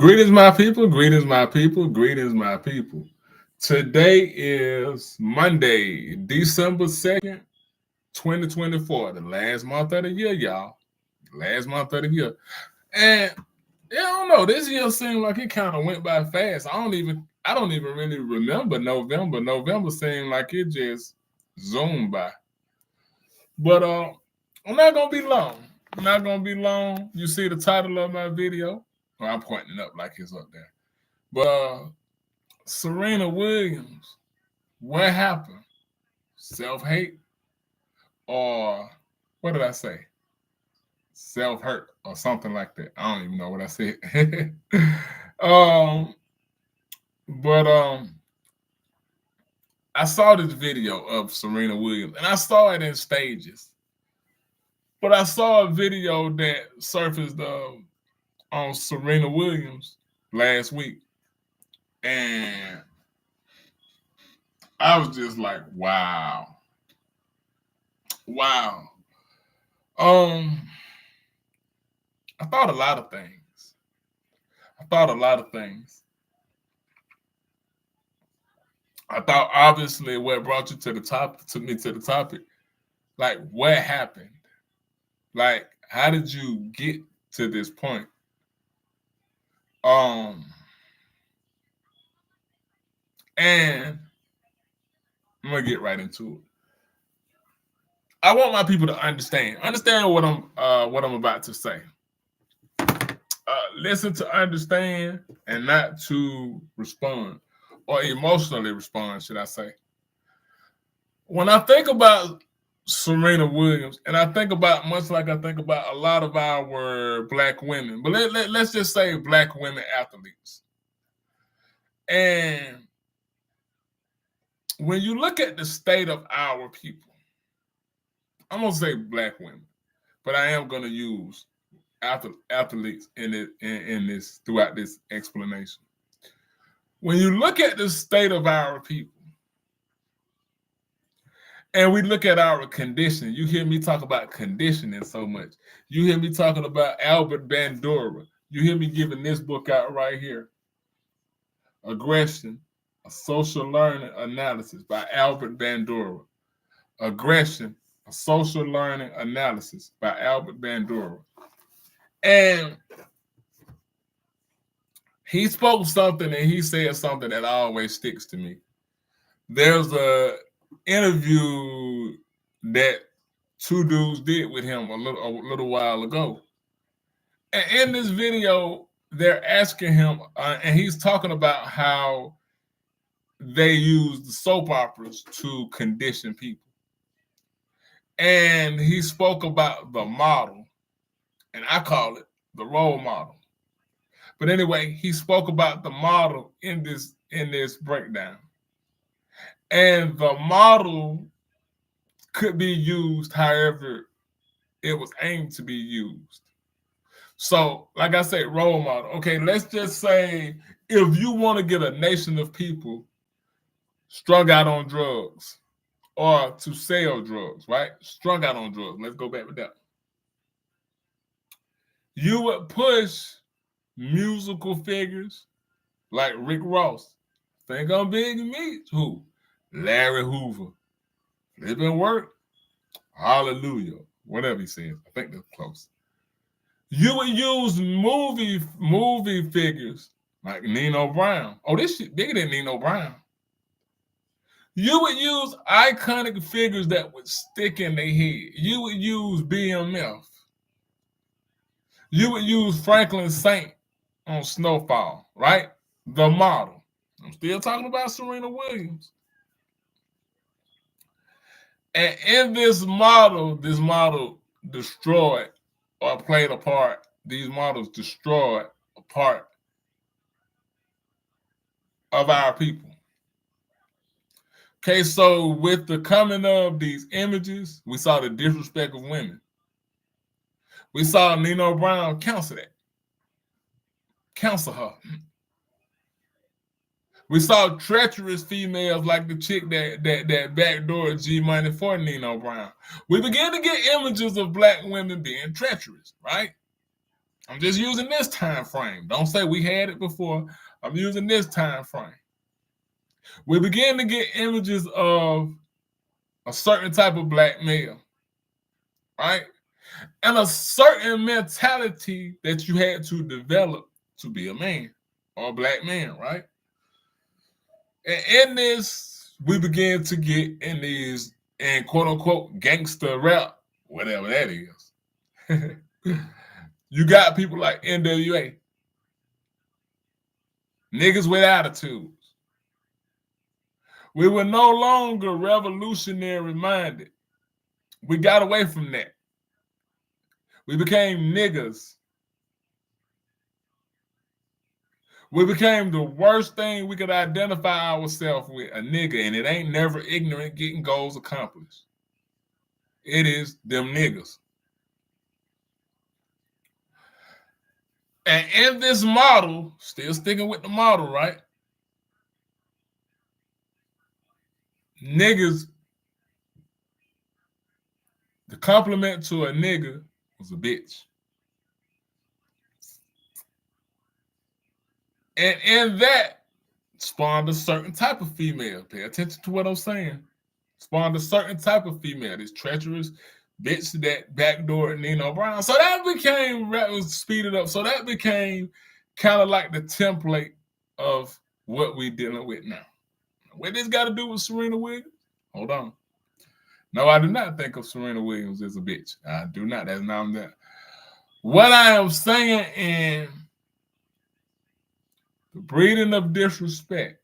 Greetings, my people. Greetings, my people. Greetings, my people. Today is Monday, December 2nd, 2024, the last month of the year, y'all. Last month of the year. And yeah, I don't know. This year seemed like it kind of went by fast. I don't even really remember November. November seemed like it just zoomed by. But I'm not gonna be long. I'm not gonna be long. You see the title of my video. Well, I'm pointing it up like it's up there. But Serena Williams, what happened? Self hate or what did I say? Self hurt or something like that. I don't even know what I said. um, but I saw this video of Serena Williams, and I saw it in stages. But I saw a video that surfaced on Serena Williams last week, and I was just like, wow, wow. Um, I thought a lot of things. I thought a lot of things. I thought obviously what brought you to the top to me to the topic, like what happened? Like, how did you get to this point? Um, and I'm gonna get right into it. I want my people to understand what I'm about to say. Listen to understand and not to respond or emotionally respond, should I say. When I think about Serena Williams, and I think about much like I think about a lot of our black women, but let's just say black women athletes. And when you look at the state of our people, I'm gonna say black women, but I am gonna use athletes in this throughout this explanation. When you look at the state of our people, and we look at our conditioning, you hear me talk about conditioning so much. You hear me talking about Albert Bandura. You hear me giving this book out right here, Aggression, a Social Learning Analysis by Albert Bandura. Aggression, a Social Learning Analysis by Albert Bandura. And he spoke something and he said something that always sticks to me. There's a interview that two dudes did with him a little while ago. And in this video, they're asking him, and he's talking about how they use the soap operas to condition people. And he spoke about the model, and I call it the role model. But anyway, he spoke about the model in this breakdown. And the model could be used however it was aimed to be used. So, like I said, role model. Okay, let's just say if you want to get a nation of people strung out on drugs or to sell drugs, right? Strung out on drugs. Let's go back with that. You would push musical figures like Rick Ross. Think I'm big and meat. Who? Larry Hoover. Flipping work. Hallelujah. Whatever he says. I think they're close. You would use movie figures like Nino Brown. Oh, this shit bigger than Nino Brown. You would use iconic figures that would stick in their head. You would use BMF. You would use Franklin Saint on Snowfall, right? The model. I'm still talking about Serena Williams. And in this model destroyed or played a part. These models destroyed a part of our people. Okay, so with the coming of these images, we saw the disrespect of women. We saw Nino Brown counsel her. We saw treacherous females like the chick that backdoored G Money for Nino Brown. We began to get images of black women being treacherous, right? I'm just using this time frame. Don't say we had it before. I'm using this time frame. We begin to get images of a certain type of black male, right? And a certain mentality that you had to develop to be a man or a black man, right? And in this, we begin to get in these and quote unquote gangster rap, whatever that is. You got people like NWA, niggas with attitudes. We were no longer revolutionary minded. We got away from that. We became niggas. We became the worst thing we could identify ourselves with, a nigga, and it ain't never ignorant getting goals accomplished. It is them niggas. And in this model, still sticking with the model, right? Niggas, the compliment to a nigga was a bitch. And in that spawned a certain type of female. Pay attention to what I'm saying. Spawned a certain type of female, this treacherous bitch that backdoored Nino Brown. So that became, that was speeded up. So that became kind of like the template of what we dealing with now. What this got to do with Serena Williams? Hold on. No, I do not think of Serena Williams as a bitch. I do not. That's not that. What I am saying in the breeding of disrespect,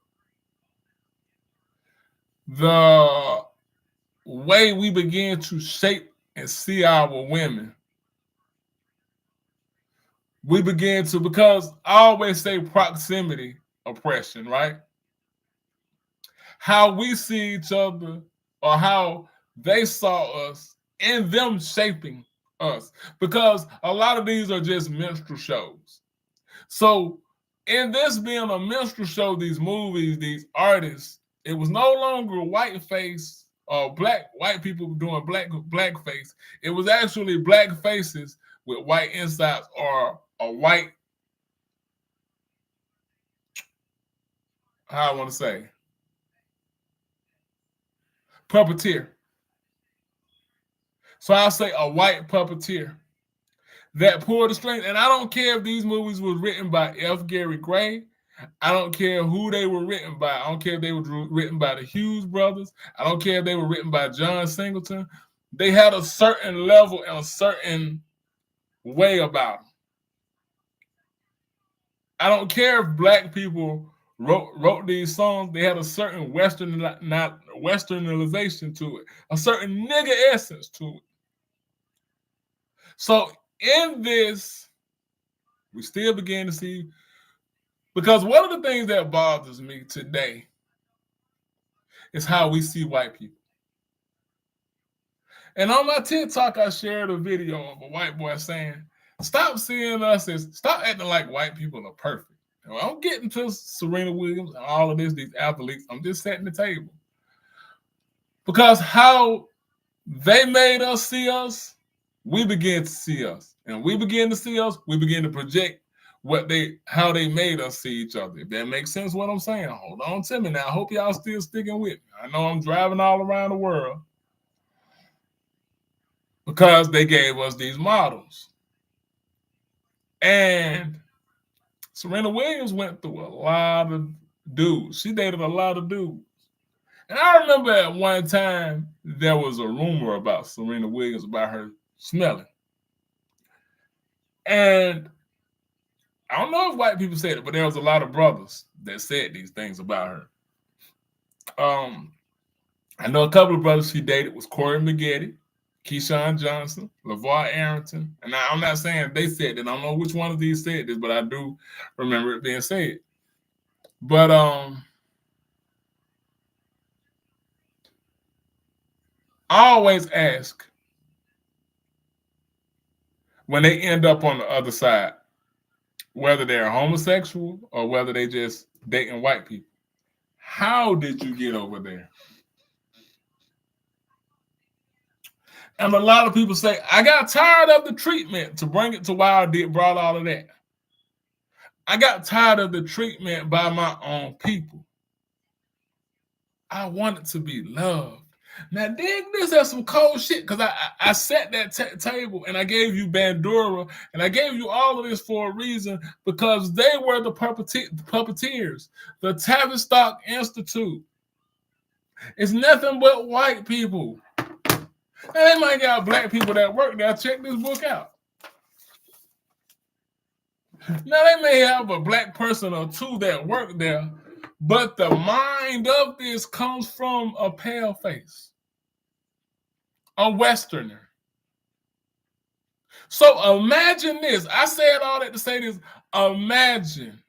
the way we begin to shape and see our women, we begin to, because I always say proximity oppression, right? How we see each other or how they saw us and them shaping us. Because a lot of these are just minstrel shows. So in this being a minstrel show, these movies, these artists, it was no longer whiteface or white people doing blackface. It was actually black faces with white insides or a white, how I want to say, puppeteer. So I'll say a white puppeteer that pulled the strings. And I don't care if these movies were written by F. Gary Gray. I don't care who they were written by. I don't care if they were written by the Hughes brothers. I don't care if they were written by John Singleton. They had a certain level and a certain way about them. I don't care if black people wrote these songs. They had a certain westernization to it, a certain nigga essence to it. So in this, we still begin to see, because one of the things that bothers me today is how we see white people. And on my TikTok, I shared a video of a white boy saying, stop seeing us as, stop acting like white people are perfect. Now, I'm getting to Serena Williams and all of this, these athletes. I'm just setting the table. Because how they made us see us, we begin to see us. And we begin to see us, we begin to project how they made us see each other. If that makes sense what I'm saying, hold on to me now. I hope y'all still sticking with me. I know I'm driving all around the world because they gave us these models. And Serena Williams went through a lot of dudes. She dated a lot of dudes. And I remember at one time there was a rumor about Serena Williams about her smelling. And I don't know if white people said it, but there was a lot of brothers that said these things about her. I know a couple of brothers she dated was Corey Maggette, Keyshawn Johnson, LeVar Arrington. And I'm not saying they said it. I don't know which one of these said this, but I do remember it being said. But I always ask when they end up on the other side, whether they're homosexual or whether they just dating white people, how did you get over there? And a lot of people say, I got tired of the treatment, to bring it to why I brought all of that. I got tired of the treatment by my own people. I wanted to be loved. Now, dig this as some cold shit, because I set that table and I gave you Bandura and I gave you all of this for a reason, because they were the puppeteers. The Tavistock Institute. It's nothing but white people. Now, they might got black people that work there. Check this book out. Now, they may have a black person or two that work there, but the mind of this comes from a pale face, a Westerner. So imagine this. I said all that to say this. Imagine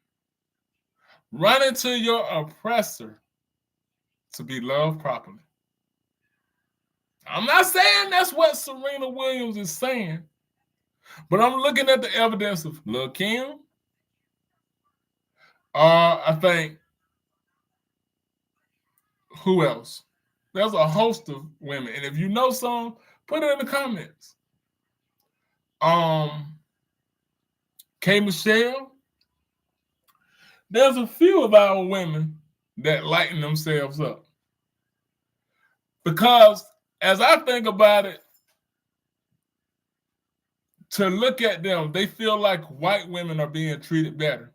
running to your oppressor to be loved properly. I'm not saying that's what Serena Williams is saying, but I'm looking at the evidence of Lil' Kim. I think, who else? There's a host of women, and if you know some, put it in the comments. K. Michelle. There's a few of our women that lighten themselves up. Because as I think about it, to look at them, they feel like white women are being treated better.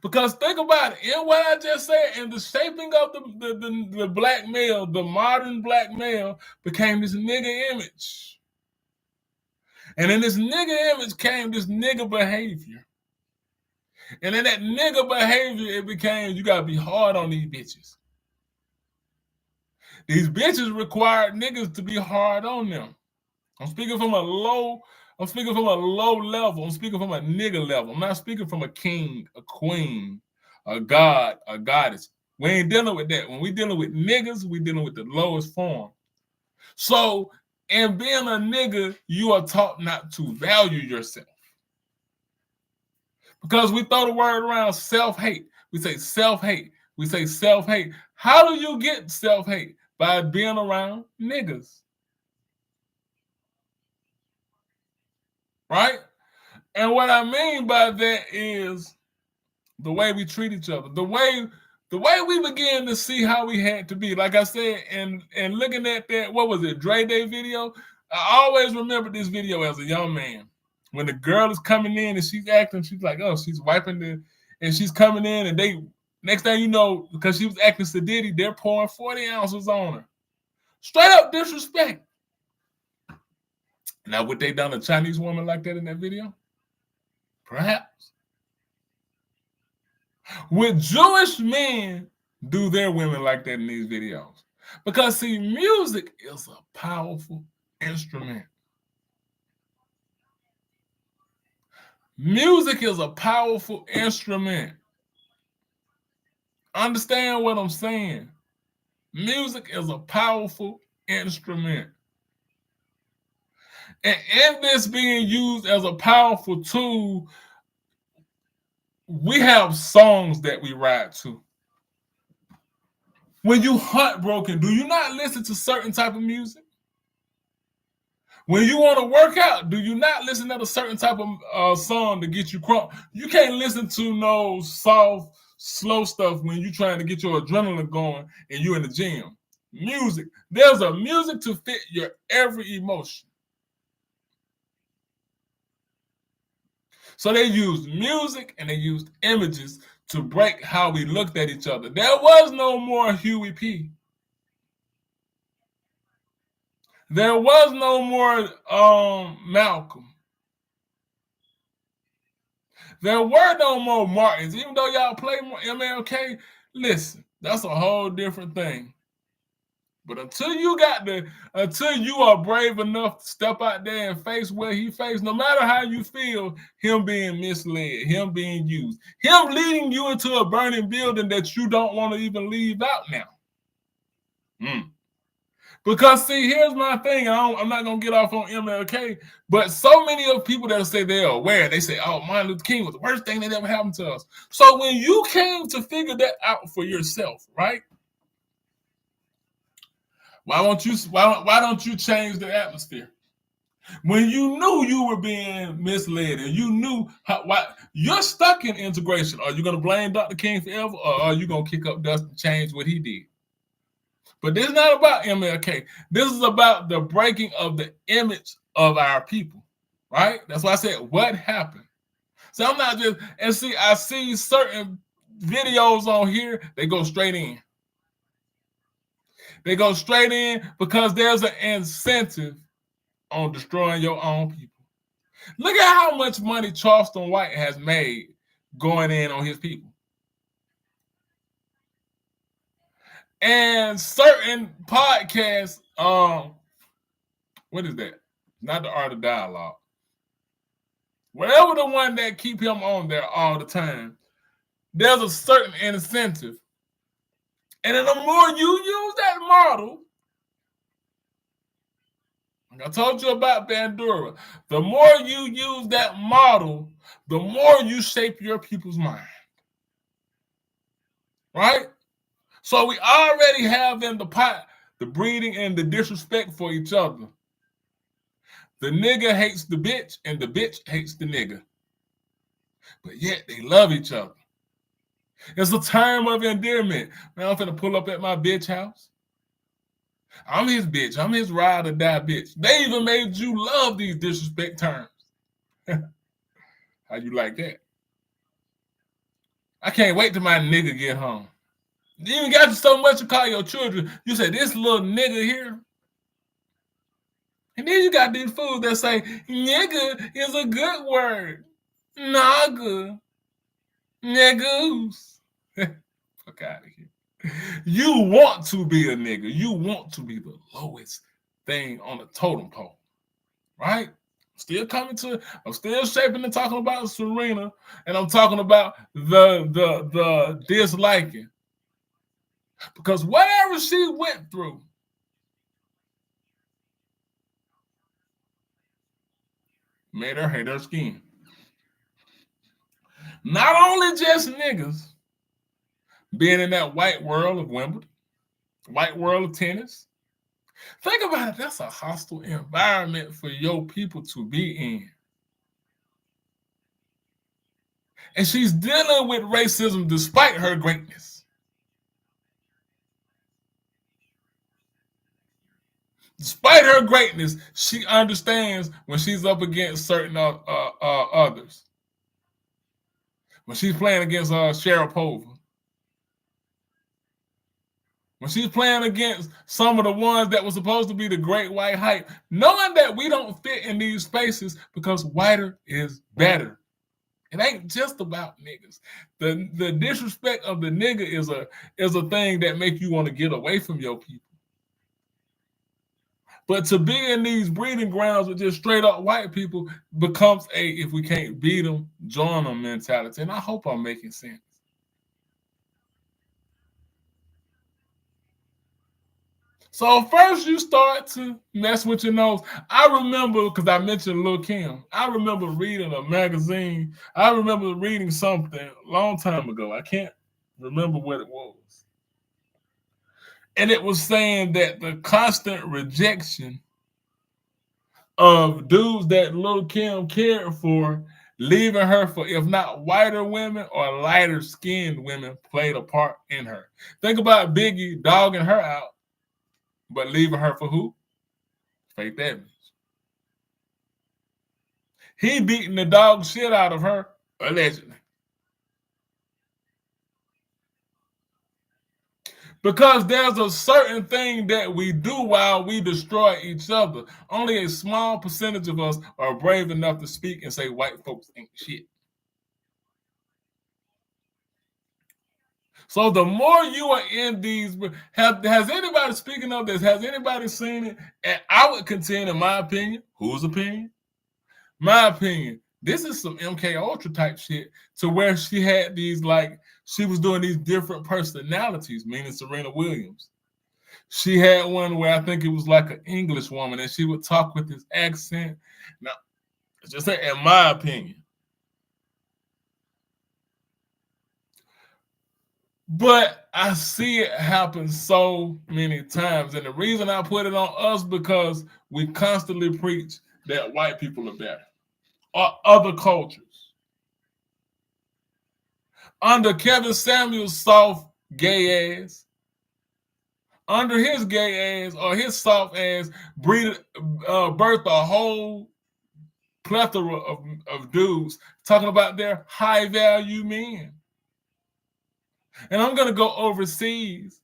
Because think about it, in what I just said, in the shaping of the black male, the modern black male became this nigga image. And in this nigga image came this nigga behavior. And in that nigga behavior, it became, you gotta be hard on these bitches. These bitches required niggas to be hard on them. I'm speaking from a low level. I'm speaking from a nigga level. I'm not speaking from a king, a queen, a god, a goddess. We ain't dealing with that. When we dealing with niggas, we dealing with the lowest form. So, in being a nigga, you are taught not to value yourself. Because we throw the word around self-hate. We say self-hate. We say self-hate. How do you get self-hate? By being around niggas. Right? And what I mean by that is the way we treat each other. The way we began to see how we had to be. Like I said, and looking at that, what was it, Dre Day video? I always remember this video as a young man. When the girl is coming in and she's acting, she's like, oh, she's wiping and she's coming in, and they, next thing you know, because she was acting sedity, they're pouring 40 ounces on her. Straight up disrespect. Now, would they done a Chinese woman like that in that video? Perhaps. Would Jewish men do their women like that in these videos? Because, see, music is a powerful instrument. Music is a powerful instrument. Understand what I'm saying? Music is a powerful instrument. And in this being used as a powerful tool, we have songs that we ride to. When you heartbroken, do you not listen to certain type of music? When you want to work out, do you not listen to a certain type of song to get you crunk? You can't listen to no soft, slow stuff when you're trying to get your adrenaline going and you're in the gym. Music. There's a music to fit your every emotion. So they used music and they used images to break how we looked at each other. There was no more Huey P. There was no more Malcolm. There were no more Martins. Even though y'all play more MLK, listen, that's a whole different thing. But until you are brave enough to step out there and face what he faced, no matter how you feel, him being misled, him being used, him leading you into a burning building that you don't want to even leave out now. Because, see, here's my thing. I'm not going to get off on MLK, but so many of people that say they're aware, they say, oh, Martin Luther King was the worst thing that ever happened to us. So when you came to figure that out for yourself, right? Why don't you change the atmosphere? When you knew you were being misled and you knew why you're stuck in integration. Are you going to blame Dr. King forever, or are you going to kick up dust and change what he did? But this is not about MLK. This is about the breaking of the image of our people, right? That's why I said, what happened? So I'm not just, and see, I see certain videos on here, they go straight in. They go straight in because there's an incentive on destroying your own people. Look at how much money Charleston White has made going in on his people. And certain podcasts, what is that? Not the Art of Dialogue. Whatever the one that keep him on there all the time, there's a certain incentive. And then the more you use that model, like I told you about Bandura, the more you use that model, the more you shape your people's mind. Right? So we already have in the pot the breeding and the disrespect for each other. The nigga hates the bitch and the bitch hates the nigga. But yet they love each other. It's a term of endearment. Man, I'm finna pull up at my bitch house. I'm his bitch. I'm his ride or die bitch. They even made you love these disrespect terms. How you like that? I can't wait till my nigga get home. You even got so much to call your children. You say, this little nigga here. And then you got these fools that say, nigga is a good word. Naga. Niggas. Fuck out of here. You want to be a nigga. You want to be the lowest thing on the totem pole. Right? I'm still shaping and talking about Serena, and I'm talking about the disliking. Because whatever she went through, made her hate her skin. Not only just niggas being in that white world of Wimbledon, white world of tennis. Think about it. That's a hostile environment for your people to be in. And she's dealing with racism despite her greatness. Despite her greatness, she understands when she's up against certain others. When she's playing against Sharapova. When she's playing against some of the ones that were supposed to be the great white hype, knowing that we don't fit in these spaces because whiter is better. It ain't just about niggas. The disrespect of the nigga is a thing that make you want to get away from your people. But to be in these breeding grounds with just straight up white people becomes a, if we can't beat them, join them mentality. And I hope I'm making sense. So first you start to mess with your nose. I remember, because I mentioned Lil' Kim, I remember reading a magazine. I remember reading something a long time ago. I can't remember what it was. And it was saying that the constant rejection of dudes that Lil' Kim cared for, leaving her for, if not whiter women or lighter skinned women, played a part in her. Think about Biggie dogging her out, but leaving her for who? Faith Evans. He beating the dog shit out of her, allegedly. Because there's a certain thing that we do while we destroy each other. Only a small percentage of us are brave enough to speak and say white folks ain't shit. So the more you are in these, has anybody, speaking of this, has anybody seen it? And I would contend, in my opinion, whose opinion? My opinion, this is some MK Ultra type shit, to where she had these, like, she was doing these different personalities, meaning Serena Williams. She had one where I think it was like an English woman, and she would talk with this accent. Now, just say, in my opinion, But I see it happen so many times. And the reason I put it on us because we constantly preach that white people are better or other cultures. Under Kevin Samuel's soft gay ass, under his gay ass or his soft ass, birthed a whole plethora of dudes talking about their high value men. And I'm going to go overseas.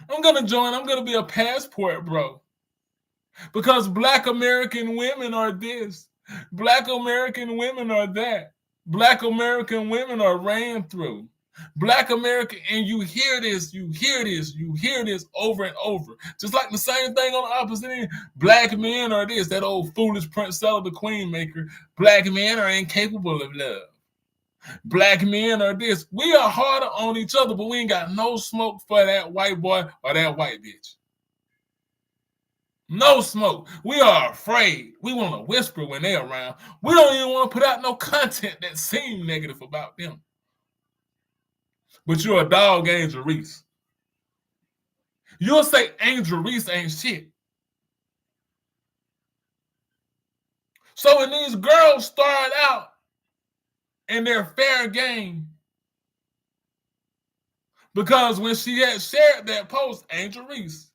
I'm going to be a passport bro. Because black American women are this. Black American women are that. Black American women are ran through. Black American, and you hear this over and over. Just like the same thing on the opposite end. Black men are this, that old foolish Prince Stella the Queen Maker. Black men are incapable of love. Black men are this. We are harder on each other, but we ain't got no smoke for that white boy or that white bitch. No smoke. We are afraid. We want to whisper when they're around. We don't even want to put out no content that seems negative about them. But you're a dog, Angel Reese. You'll say Angel Reese ain't shit. So when these girls start out and they're fair game, because when she had shared that post, Angel Reese,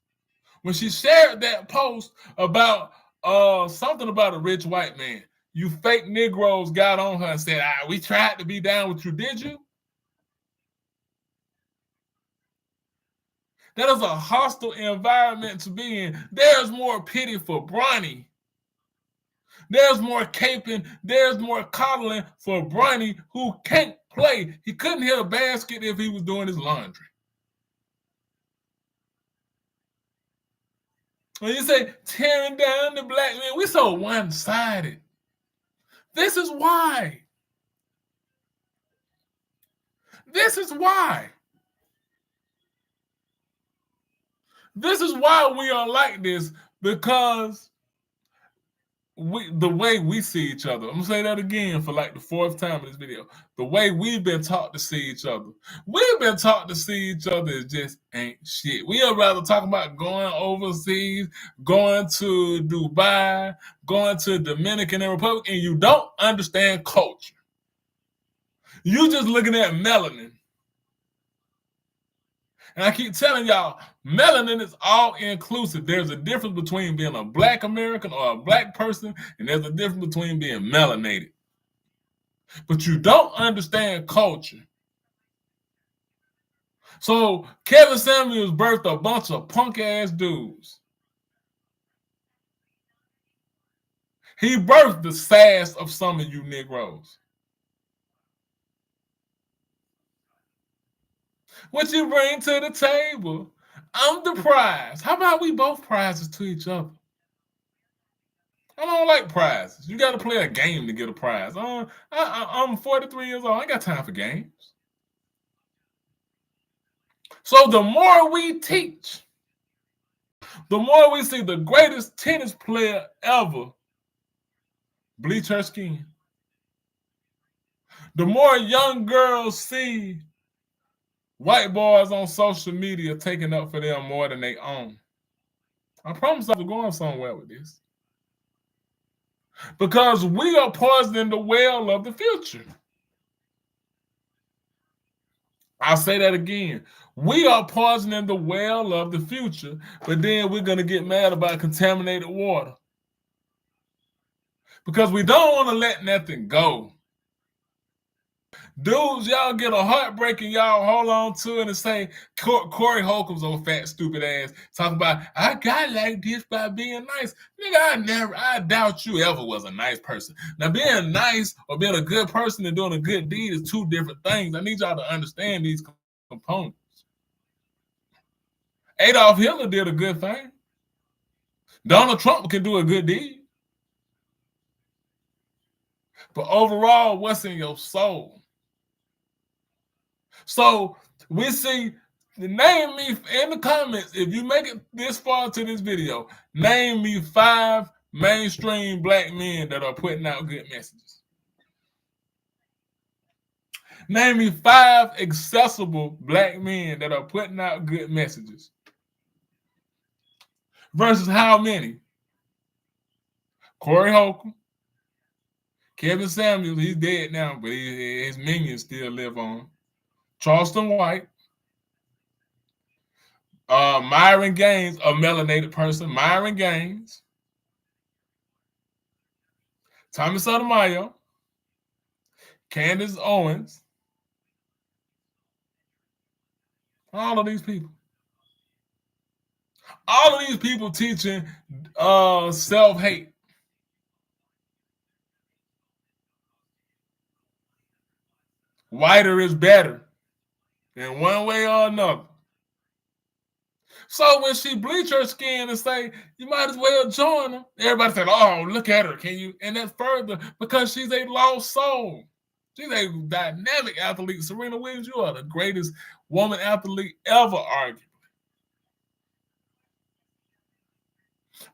when she shared that post about something about a rich white man, you fake Negroes got on her and said, we tried to be down with you, did you? That is a hostile environment to be in. There's more pity for Bronny. There's more caping. There's more coddling for Bronny, who can't play. He couldn't hit a basket if he was doing his laundry. When you say tearing down the black man, we're so one-sided. This is why. This is why. This is why we are like this, because the way we see each other. I'm gonna say that again for like the fourth time in this video. The way we've been taught to see each other. We've been taught to see each other as just ain't shit. We would rather talk about going overseas, going to Dubai, going to Dominican Republic, and you don't understand culture. You just looking at melanin. And I keep telling y'all, melanin is all inclusive. There's a difference between being a black American or a black person, and there's a difference between being melanated. But you don't understand culture. So Kevin Samuels birthed a bunch of punk ass dudes. He birthed the sass of some of you Negroes. What you bring to the table? I'm the prize. How about we both prizes to each other? I don't like prizes. You got to play a game to get a prize. I'm 43 years old. I ain't got time for games. So the more we teach, the more we see the greatest tennis player ever bleach her skin. The more young girls see white boys on social media taking up for them more than they own. I promise I was going somewhere with this. Because we are poisoning the well of the future. I'll say that again. We are poisoning the well of the future, but then we're going to get mad about contaminated water. Because we don't want to let nothing go. Dudes, y'all get a heartbreak and y'all hold on to it and say, Corey Holcomb's old fat stupid ass talking about, I got like this by being nice. Nigga, I doubt you ever was a nice person. Now, being nice or being a good person and doing a good deed is two different things. I need y'all to understand these components. Adolf Hitler did a good thing. Donald Trump can do a good deed. But overall, what's in your soul? So we see, name me in the comments, if you make it this far to this video, name me 5 mainstream black men that are putting out good messages. Name me 5 accessible black men that are putting out good messages. Versus how many? Corey Holcomb, Kevin Samuels, he's dead now, but his minions still live on. Charleston White, Myron Gaines, a melanated person. Myron Gaines, Tommy Sotomayor, Candace Owens, all of these people. All of these people teaching self-hate. Whiter is better in one way or another. So when she bleach her skin and say, you might as well join them, everybody said, oh, look at her, can you? And that's further because she's a lost soul. She's a dynamic athlete. Serena Williams, you are the greatest woman athlete ever, arguably.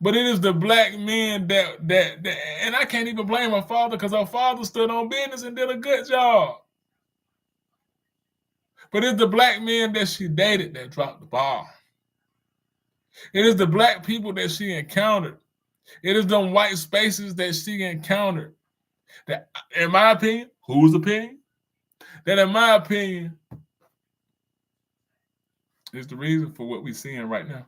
But it is the black men that and I can't even blame her father because her father stood on business and did a good job. But it's the black men that she dated that dropped the ball. It is the black people that she encountered. It is them white spaces that she encountered. That, in my opinion, whose opinion? That, in my opinion, is the reason for what we're seeing right now.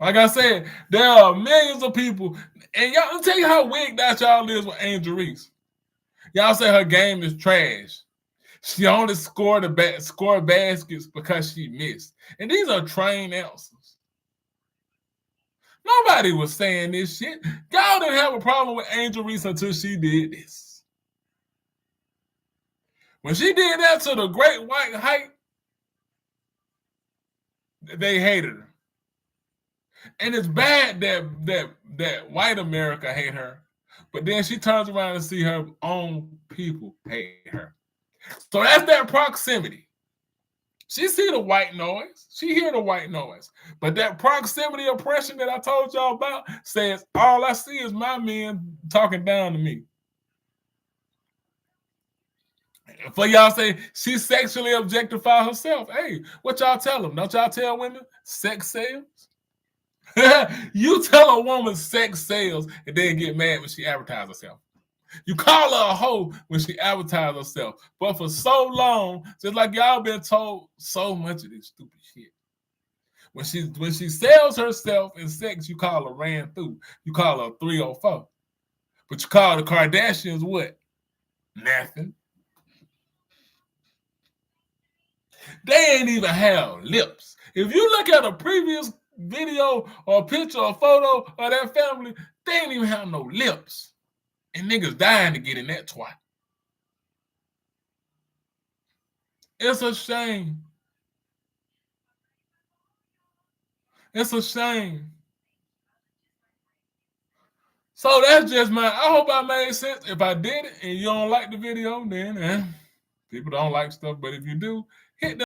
Like I said, there are millions of people, and y'all, let me tell you how wigged out y'all is with Angel Reese. Y'all say her game is trash. She only scored baskets because she missed. And these are trained answers. Nobody was saying this shit. Y'all didn't have a problem with Angel Reese until she did this. When she did that to the great white height, they hated her. And it's bad that white America hate her. But then she turns around and see her own people hate her. So that's that proximity. She see the white noise. She hear the white noise. But that proximity oppression that I told y'all about says, all I see is my men talking down to me. For y'all say she sexually objectify herself. Hey, what y'all tell them? Don't y'all tell women sex sells? You tell a woman sex sells and then get mad when she advertises herself. You call her a hoe when she advertises herself. But for so long, just like y'all been told so much of this stupid shit. When she sells herself in sex, you call her ran through. You call her 304. But you call the Kardashians what? Nothing. They ain't even have lips. If you look at a previous video or picture or photo of that family, they ain't even have no lips. And niggas dying to get in that twat. It's a shame. It's a shame. So that's just I hope I made sense. If I did it and you don't like the video, then people don't like stuff. But if you do, hit the